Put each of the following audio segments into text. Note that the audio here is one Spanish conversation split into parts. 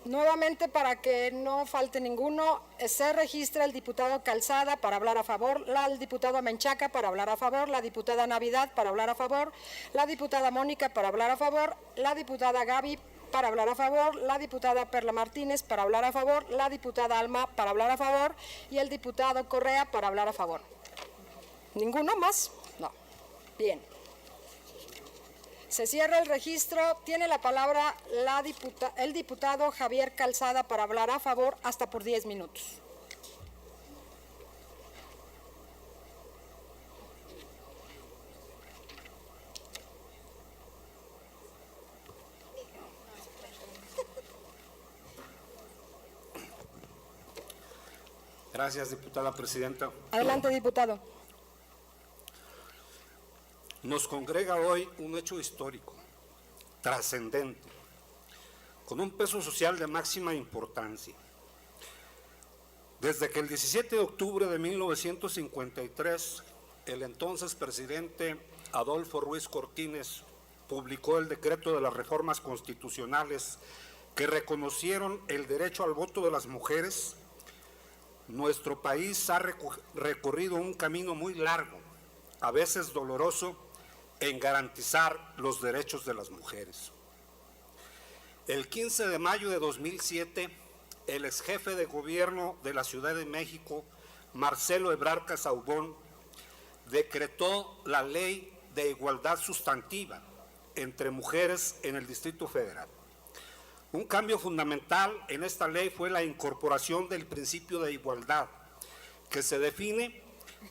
Nuevamente, para que no falte ninguno, se registra el diputado Calzada para hablar a favor, el diputado Menchaca para hablar a favor, la diputada Navidad para hablar a favor, la diputada Mónica para hablar a favor, la diputada Gaby para hablar a favor, la diputada Perla Martínez para hablar a favor, la diputada Alma para hablar a favor y el diputado Correa para hablar a favor. ¿Ninguno más? No. Bien. Se cierra el registro. Tiene la palabra el diputado Javier Calzada para hablar a favor hasta por 10 minutos. Gracias, diputada presidenta. Adelante, diputado. Nos congrega hoy un hecho histórico, trascendente, con un peso social de máxima importancia. Desde que el 17 de octubre de 1953, el entonces presidente Adolfo Ruiz Cortines publicó el decreto de las reformas constitucionales que reconocieron el derecho al voto de las mujeres, nuestro país ha recorrido un camino muy largo, a veces doloroso, en garantizar los derechos de las mujeres. El 15 de mayo de 2007, el exjefe de gobierno de la Ciudad de México, Marcelo Ebrard Casaubon, decretó la Ley de Igualdad Sustantiva entre mujeres en el Distrito Federal. Un cambio fundamental en esta ley fue la incorporación del principio de igualdad, que se define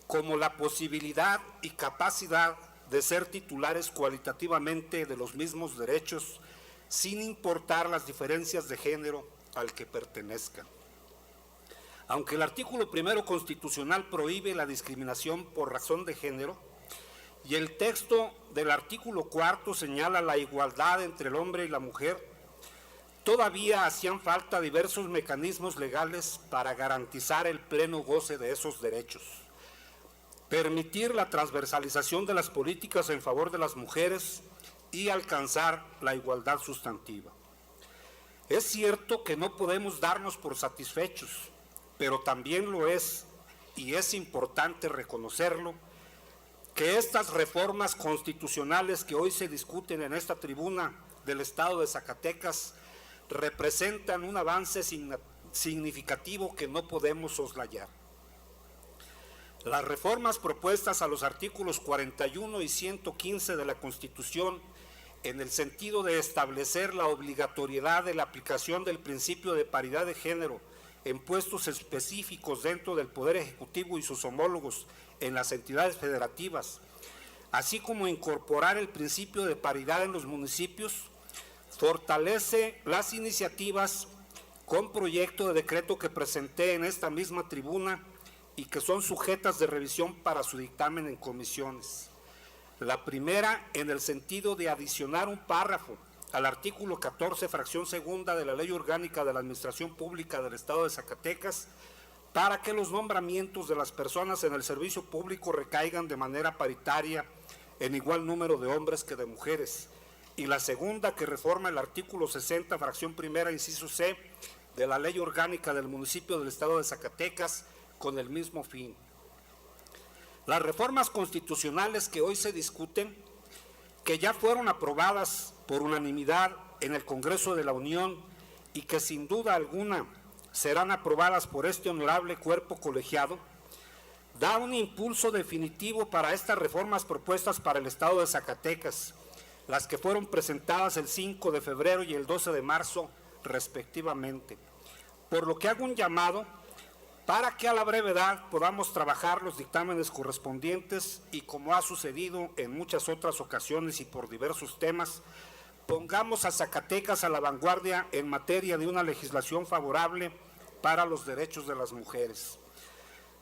como la posibilidad y capacidad de ser titulares cualitativamente de los mismos derechos, sin importar las diferencias de género al que pertenezcan. Aunque el artículo 1 constitucional prohíbe la discriminación por razón de género, y el texto del artículo 4 señala la igualdad entre el hombre y la mujer, todavía hacían falta diversos mecanismos legales para garantizar el pleno goce de esos derechos. Permitir la transversalización de las políticas en favor de las mujeres y alcanzar la igualdad sustantiva. Es cierto que no podemos darnos por satisfechos, pero también lo es, y es importante reconocerlo, que estas reformas constitucionales que hoy se discuten en esta tribuna del Estado de Zacatecas representan un avance significativo que no podemos soslayar. Las reformas propuestas a los artículos 41 y 115 de la Constitución, en el sentido de establecer la obligatoriedad de la aplicación del principio de paridad de género en puestos específicos dentro del Poder Ejecutivo y sus homólogos en las entidades federativas, así como incorporar el principio de paridad en los municipios, fortalece las iniciativas con proyecto de decreto que presenté en esta misma tribuna y que son sujetas de revisión para su dictamen en comisiones. La primera, en el sentido de adicionar un párrafo al artículo 14, fracción segunda de la Ley Orgánica de la Administración Pública del Estado de Zacatecas, para que los nombramientos de las personas en el servicio público recaigan de manera paritaria en igual número de hombres que de mujeres. Y la segunda, que reforma el artículo 60, fracción primera, inciso C, de la Ley Orgánica del Municipio del Estado de Zacatecas, con el mismo fin. Las reformas constitucionales que hoy se discuten, que ya fueron aprobadas por unanimidad en el Congreso de la Unión y que sin duda alguna serán aprobadas por este honorable cuerpo colegiado, da un impulso definitivo para estas reformas propuestas para el Estado de Zacatecas, las que fueron presentadas el 5 de febrero y el 12 de marzo respectivamente, por lo que hago un llamado para que a la brevedad podamos trabajar los dictámenes correspondientes y, como ha sucedido en muchas otras ocasiones y por diversos temas, pongamos a Zacatecas a la vanguardia en materia de una legislación favorable para los derechos de las mujeres.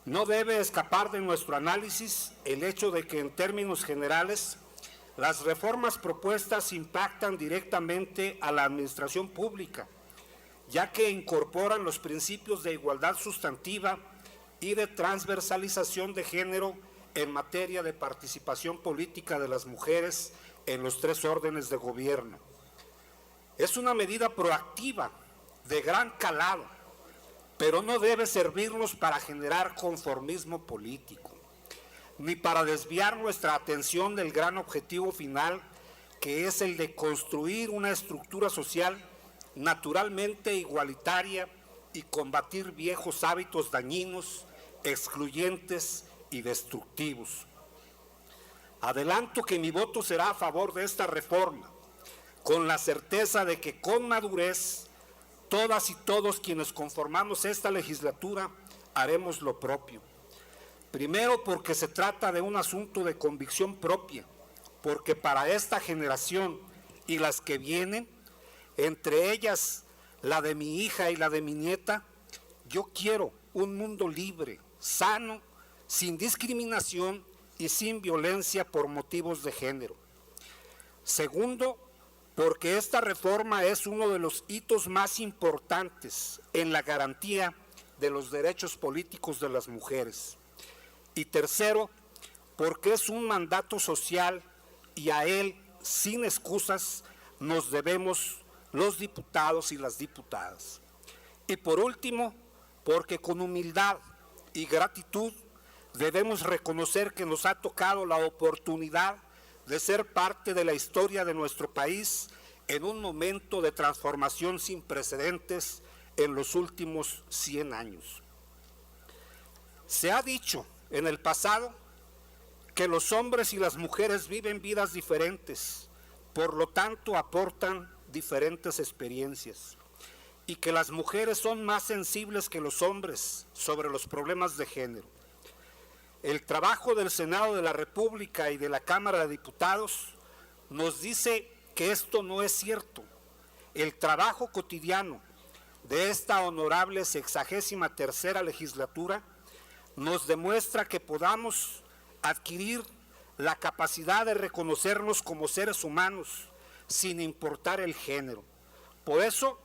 No debe escapar de nuestro análisis el hecho de que, en términos generales, las reformas propuestas impactan directamente a la administración pública, ya que incorporan los principios de igualdad sustantiva y de transversalización de género en materia de participación política de las mujeres en los tres órdenes de gobierno. Es una medida proactiva de gran calado, pero no debe servirnos para generar conformismo político, ni para desviar nuestra atención del gran objetivo final, que es el de construir una estructura social naturalmente igualitaria y combatir viejos hábitos dañinos, excluyentes y destructivos. Adelanto que mi voto será a favor de esta reforma, con la certeza de que con madurez todas y todos quienes conformamos esta legislatura haremos lo propio. Primero, porque se trata de un asunto de convicción propia, porque para esta generación y las que vienen, entre ellas la de mi hija y la de mi nieta, yo quiero un mundo libre, sano, sin discriminación y sin violencia por motivos de género. Segundo, porque esta reforma es uno de los hitos más importantes en la garantía de los derechos políticos de las mujeres. Y tercero, porque es un mandato social y a él, sin excusas, nos debemos los diputados y las diputadas. Y por último, porque con humildad y gratitud debemos reconocer que nos ha tocado la oportunidad de ser parte de la historia de nuestro país en un momento de transformación sin precedentes en los últimos 100 años. Se ha dicho en el pasado que los hombres y las mujeres viven vidas diferentes, por lo tanto aportan diferentes experiencias, y que las mujeres son más sensibles que los hombres sobre los problemas de género. El trabajo del Senado de la República y de la Cámara de Diputados nos dice que esto no es cierto. El trabajo cotidiano de esta honorable 63ª legislatura nos demuestra que podamos adquirir la capacidad de reconocernos como seres humanos sin importar el género. Por eso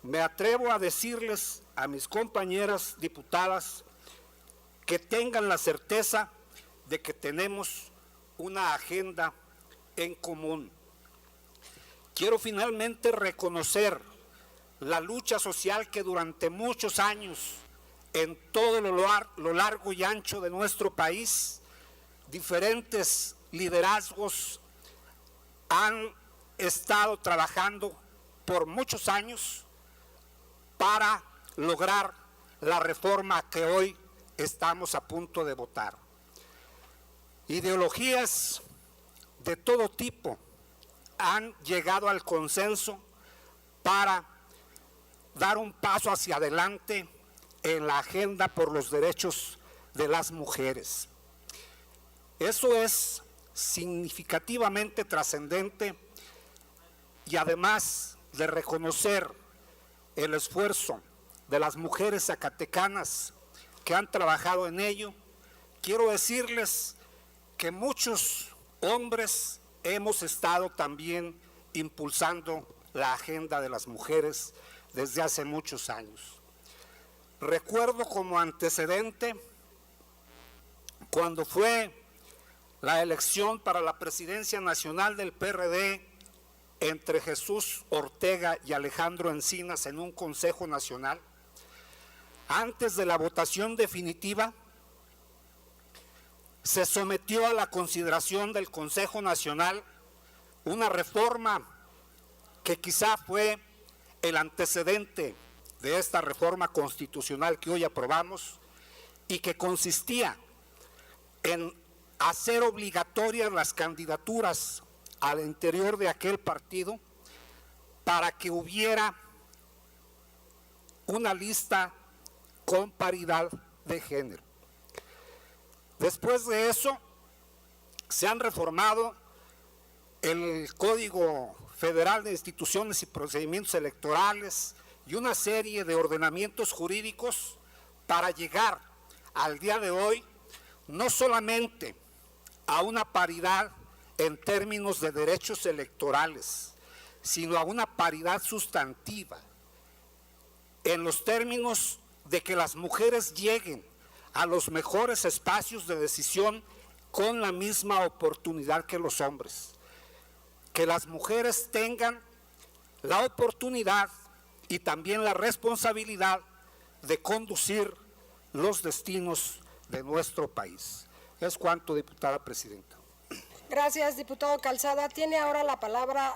me atrevo a decirles a mis compañeras diputadas que tengan la certeza de que tenemos una agenda en común. Quiero finalmente reconocer la lucha social que durante muchos años en todo lo largo y ancho de nuestro país diferentes liderazgos han estado trabajando por muchos años para lograr la reforma que hoy estamos a punto de votar. Ideologías de todo tipo han llegado al consenso para dar un paso hacia adelante en la agenda por los derechos de las mujeres. Eso es significativamente trascendente y además de reconocer el esfuerzo de las mujeres zacatecanas que han trabajado en ello, quiero decirles que muchos hombres hemos estado también impulsando la agenda de las mujeres desde hace muchos años. Recuerdo como antecedente cuando fue la elección para la presidencia nacional del PRD entre Jesús Ortega y Alejandro Encinas en un Consejo Nacional. Antes de la votación definitiva, se sometió a la consideración del Consejo Nacional una reforma que quizá fue el antecedente de esta reforma constitucional que hoy aprobamos y que consistía en hacer obligatorias las candidaturas al interior de aquel partido para que hubiera una lista con paridad de género. Después de eso, se han reformado el Código Federal de Instituciones y Procedimientos Electorales y una serie de ordenamientos jurídicos para llegar al día de hoy no solamente a una paridad en términos de derechos electorales, sino a una paridad sustantiva en los términos de que las mujeres lleguen a los mejores espacios de decisión con la misma oportunidad que los hombres. Que las mujeres tengan la oportunidad y también la responsabilidad de conducir los destinos de nuestro país. Es cuanto, diputada presidenta. Gracias, diputado Calzada. Tiene ahora la palabra